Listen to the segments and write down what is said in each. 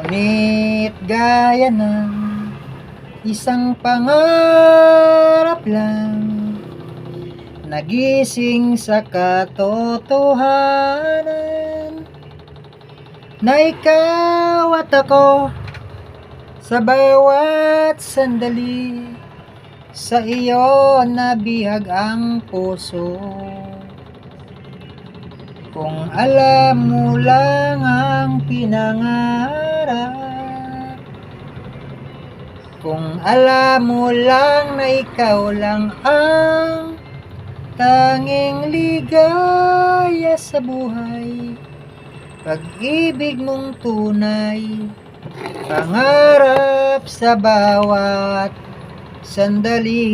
Ngunit gaya ng isang pangarap lang, nagising sa katotohanan na ikaw at ako sa bawat sandali, sa iyo nabihag ang puso. Kung alam mo lang ang pinangarap, kung alam mo lang na ikaw lang ang tanging ligaya sa buhay, pag-ibig mong tunay, pangarap sa bawat sandali.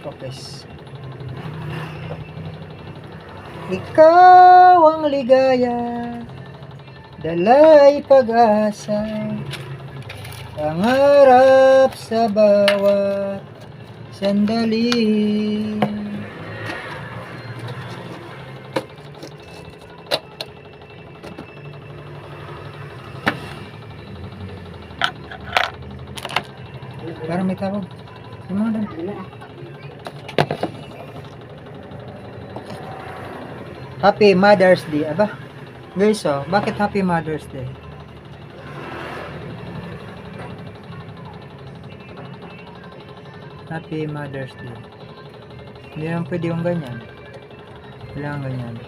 Focus. Ikaw ang ligaya, dalay pag-asa, pangarap sa bawat sandali. Parang may tawag. Yung mga doon. Happy Mother's Day. Aba, guys, oh, bakit Happy Mother's Day? Happy Mother's Day. Hindi naman pwede yung ganyan. Kailangan ganyan.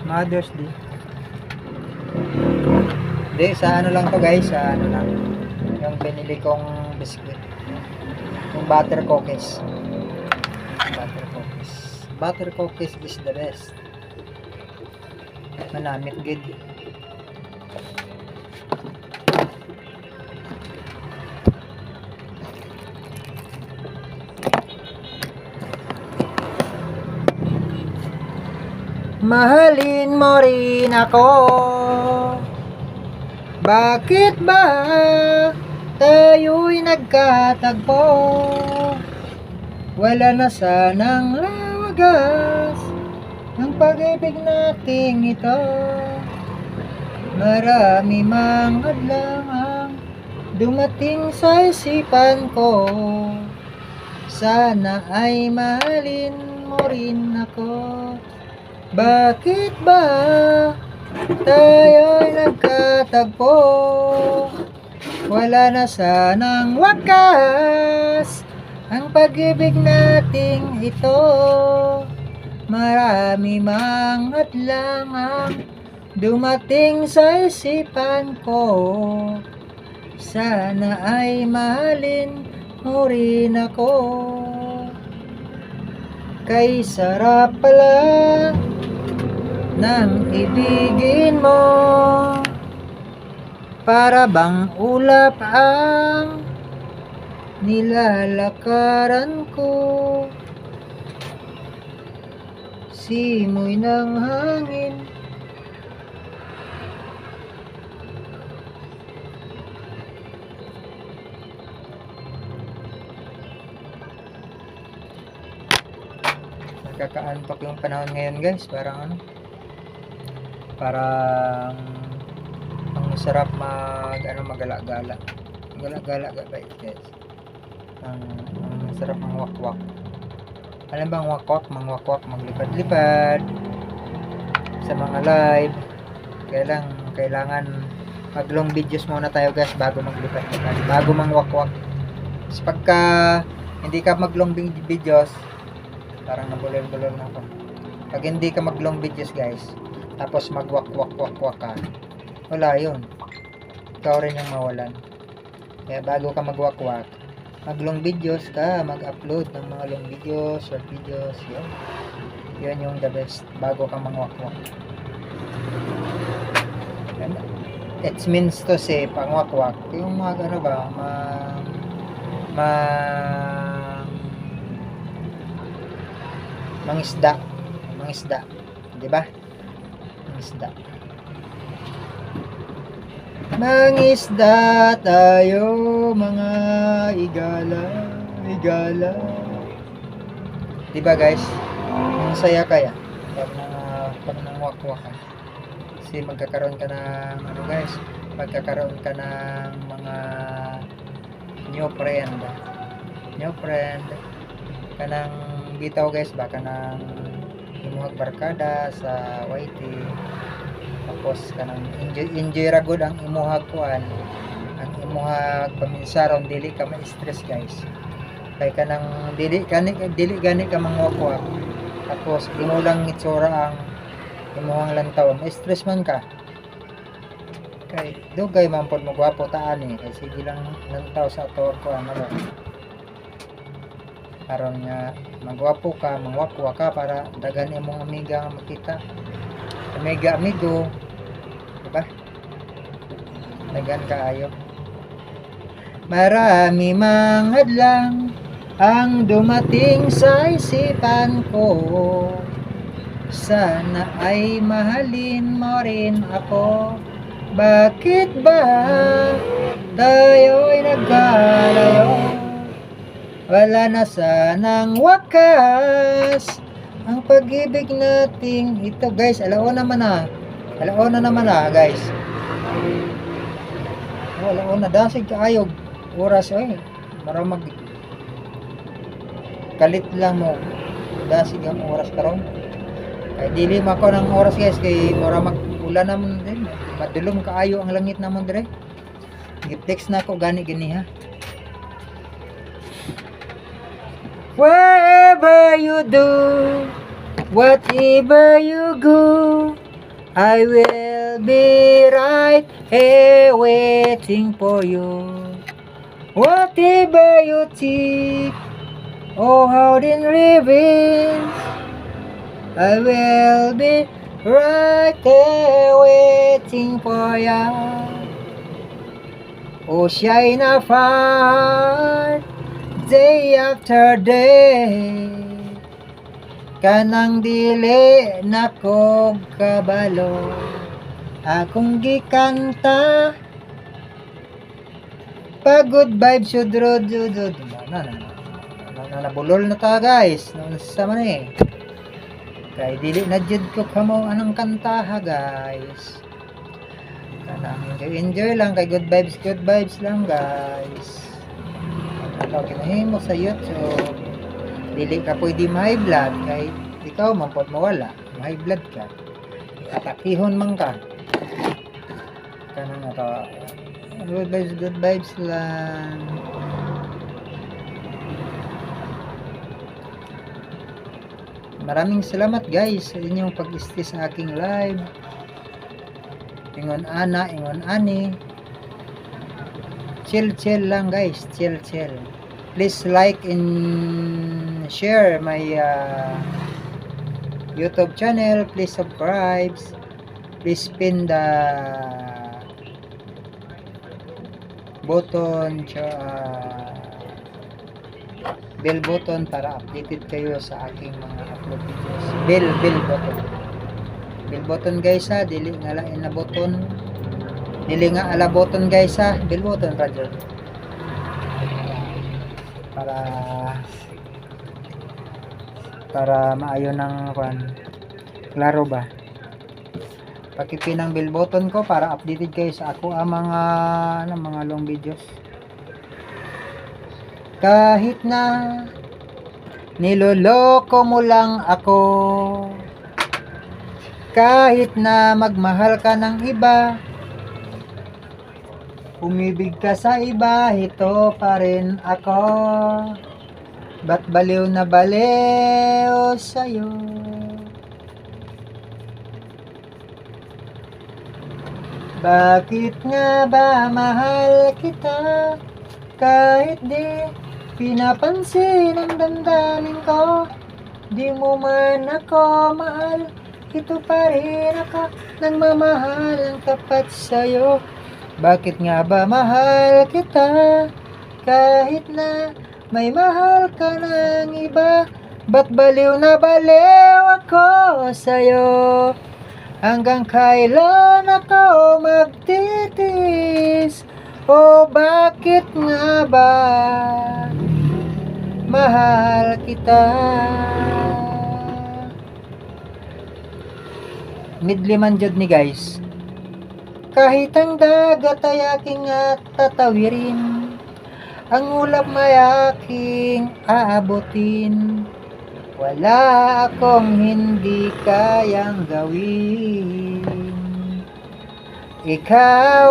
Mother's Day. Hindi, sa ano lang to guys, sa ano lang. Yung binili kong biscuit. Yung butter cookies. Butter cookies. Butter cookies is the best. Manamit good. Mahalin mo rin ako. Bakit ba tayo'y nagkatagpo? Wala na sanang lawagas ang pag-ibig nating ito. Marami mang hadlang ang dumating sa isipan ko. Sana ay mahalin mo rin ako. Bakit ba tayo'y nagkatagpo? Wala na sanang wakas ang pag-ibig nating ito. Marami mang hadlang ang dumating sa isipan ko. Sana ay mahalin mo rin ako. Kay sarap pala nang ibigin mo, para bang ulap ang nilalakaran ko. Simoy ng hangin, nakakaantok yung panahon ngayon guys. Parang ano, parang ang sarap magala-gala guys. Ang sarap ng wakwak. Alam bang wakwak? Mangwakwak, maglipad-lipad sa mga live. Kailangan mag long videos muna tayo guys bago maglipad-lipad, bago mangwakwak. Kasi pagka hindi ka mag long videos, parang nabulol-bulol na ako. Pag hindi ka mag long videos guys, tapos magwak-wak-wak-wak ka, wala yun. Ikaw rin yung mawalan. Kaya bago ka magwak-wak, mag long videos ka, mag-upload ng mga long videos, short videos, yun yung the best bago ka mangwak-wak. It means to say, pangwak-wak, yung mga ano ba, mangisda, di ba? Mangisda tayo, mga igala. Di ba guys? saya kaya pag nangwak-wakan. Kasi magkakaroon ka ng ano guys, magkakaroon ka ng mga new friend kanang bitaw guys, baka nang imuhag barkada sa YT, tapos kanang enjoy ra gud ang imuhag kuan, ang imuhag paminsaron, dili ka ma-stress guys, kay kanang dili gani ka mangwakwak, tapos imo lang itsura ang imuhang lantaw, ma-stress man ka, kay dugay man pod mo gwapo taan kay sige lang lantaw sa ato kuan ano, aron nga magwapo ka, mangwakwa ka para dagan imong amiga nga makita, amigo, diba? Dagan kaayo. Marami mang hadlang ang dumating sa isipan ko, sana ay mahalin mo rin ako. Bakit ba tayo'y nagkalayo? Wala na sanang wakas ang pag-ibig nating ito guys. Alauna naman na guys. Alauna dasig kaayog oras maramag kalit lang mo dasig ang oras karon. Kay dili mako ng oras guys, kay maramag ulan naman din. Madulom kaayo ang langit naman dire. Gi-text na ako gani ha. Wherever you do, whatever you go, I will be right here waiting for you. Whatever you think, oh how in revenge, I will be right here waiting for ya. Oh shine a fire day after day, kanang dili nako kabalo, akong gikanta pag good vibes sudrod nabulol na ta guys, nasama na kay dili na jud ko kamo anong kanta ha guys, kanang enjoy lang, kay good vibes lang guys. Ikaw kinahimo sa YouTube, dili ka pwede ma-high blood, kay ikaw man pod mawala, ma-high blood ka, atakihon man ka, kanang good vibes lang. Maraming salamat guys sa inyong pag-stay sa aking live. Ingon ana, ingon ani, chill lang guys, chill. Please like and share my YouTube channel. Please subscribe. Please pin the button, bell button para updated kayo sa aking mga upload videos. Bell button guys ha, dili nga lain na button. Dili nga ala button guys ha, bell button radyo. Para maayo ng klaro ba. Pakipin ang bell button ko para updated kayo sa ako ang mga long videos. Kahit na niloloko mo lang ako, kahit na magmahal ka ng iba, umibig ka sa iba, ito pa rin ako. Ba't baliw na baliw sa'yo? Bakit nga ba mahal kita, kahit di pinapansin ang damdamin ko? Di mo man ako mahal, ito pa rin ako, nagmamahal ang tapat sa'yo. Bakit nga ba mahal kita, kahit na may mahal ka ng iba? Ba't baliw na baliw ako sa'yo? Hanggang kailan ako magtitis? O bakit nga ba mahal kita? midliman jud ni guys. Kahit ang dagat ay aking tatawirin, ang ulap may aking aabutin, wala akong hindi kayang gawin. Ikaw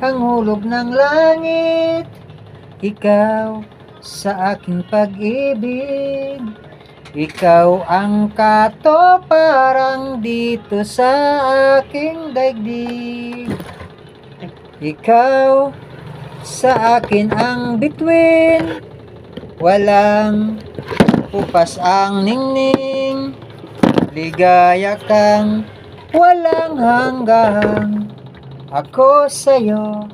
ang hulog ng langit, ikaw sa aking pag-ibig, ikaw ang katuparang dito sa aking daigdig. Ikaw sa akin ang bituin, walang upas ang ningning, ligaya kang walang hanggang. Ako sa'yo,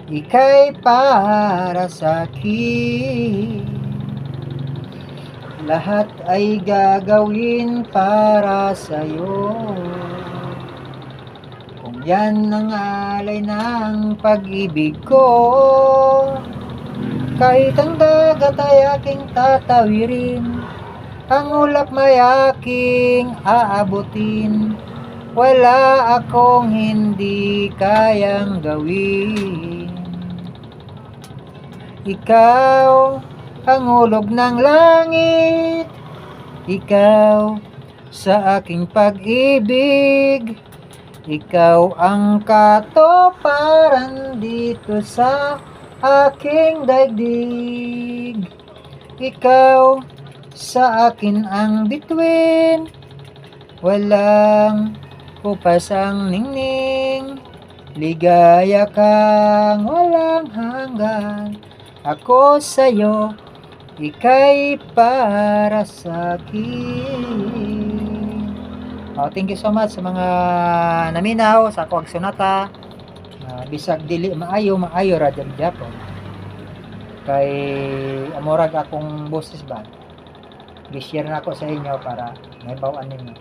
ika'y para sa'kin. Lahat ay gagawin para sa'yo. Kung yan ang alay ng pag-ibig ko, kahit ang dagat ay aking tatawirin, ang ulap may aking aabutin, wala akong hindi kayang gawin. Ikaw ang hulog ng langit, ikaw sa aking pag-ibig, ikaw ang katuparan dito sa aking daigdig. Ikaw sa akin ang bituin, walang upas ang ningning, ligaya kang walang hanggan. Ako sa'yo, ika'y para sa'kin. Thank you so much sa mga naminaw sa ako agsunata. Bisag dili maayo ra dyan Japon. Kay amorag akong boses ba. Gi-share na ako sa inyo para may bawaan ninyo.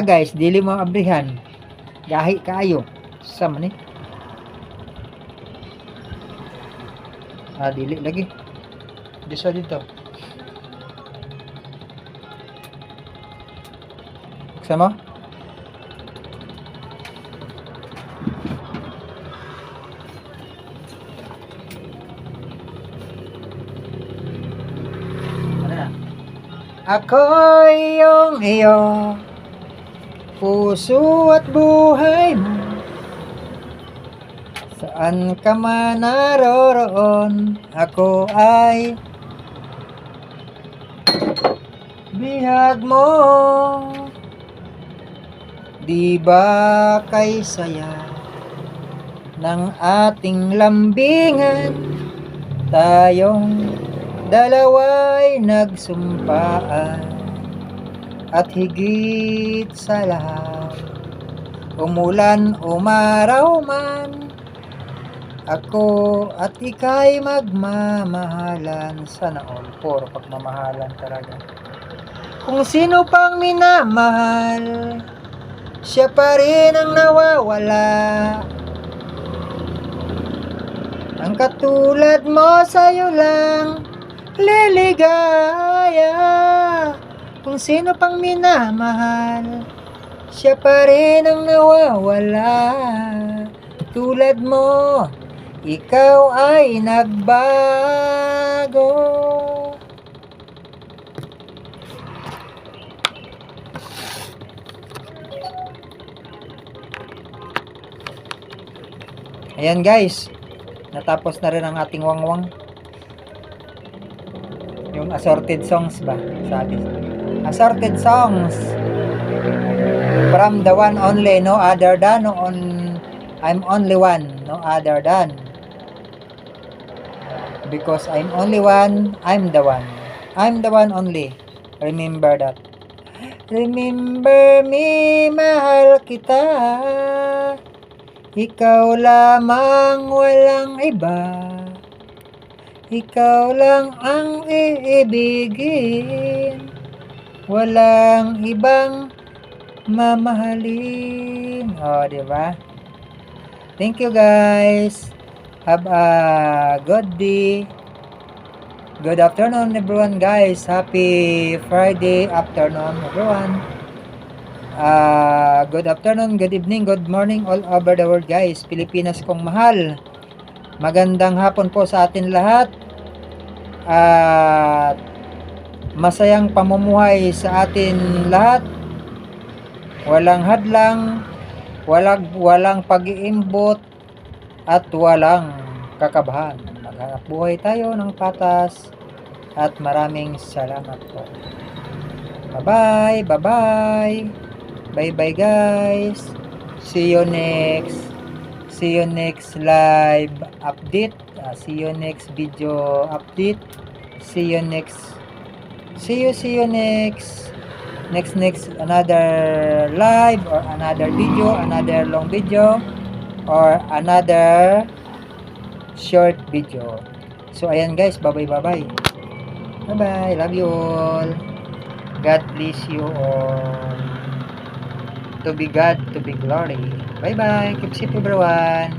Guys, dili mo abrihan. Gahi kaayo. Sa man dili lagi. Dito dito. Sama? Ano na? Ako'y iyong iyo, puso at buhay mo, saan ka man naroroon, ako ay bihag mo. Di ba kay saya ng ating lambingan, tayong dalawa'y nagsumpaan, at higit sa lahat, umulan umaraw man, ako at ika'y magmamahalan. Sana all, puro pagmamahalan talaga. Kung sino pang minamahal, siya pa rin ang nawawala. Ang katulad mo sa'yo lang liligaya. Kung sino pang minamahal, siya pa rin ang nawawala. Tulad mo, ikaw ay nagbago. Ayan guys, natapos na rin ang ating wangwang. Yung assorted songs ba? Sabi. Assorted songs from the one only, no other than, I'm only one, no other than. Because I'm only one, I'm the one. I'm the one only. Remember that. Remember me, mahal kita. Ikaw lamang, walang iba. Ikaw lang ang iibigin. Walang ibang mamahalin. Diba? Thank you guys. Have a good day. Good afternoon, everyone, guys. Happy Friday afternoon, everyone. Good afternoon, good evening, good morning all over the world, guys. Pilipinas kong mahal. Magandang hapon po sa atin lahat. At masayang pamumuhay sa atin lahat. Walang hadlang, walang pag-iimbot, at walang kakabahan. Maghanap buhay tayo ng patas at maraming salamat po. Bye-bye, bye-bye. Bye-bye, guys. See you next live update. See you next video update. See you next another live or another video, another long video or another short video. So ayan, guys, bye bye. Love you all. God bless you all. To be God, to be glory. Bye bye. Keep safe, everyone.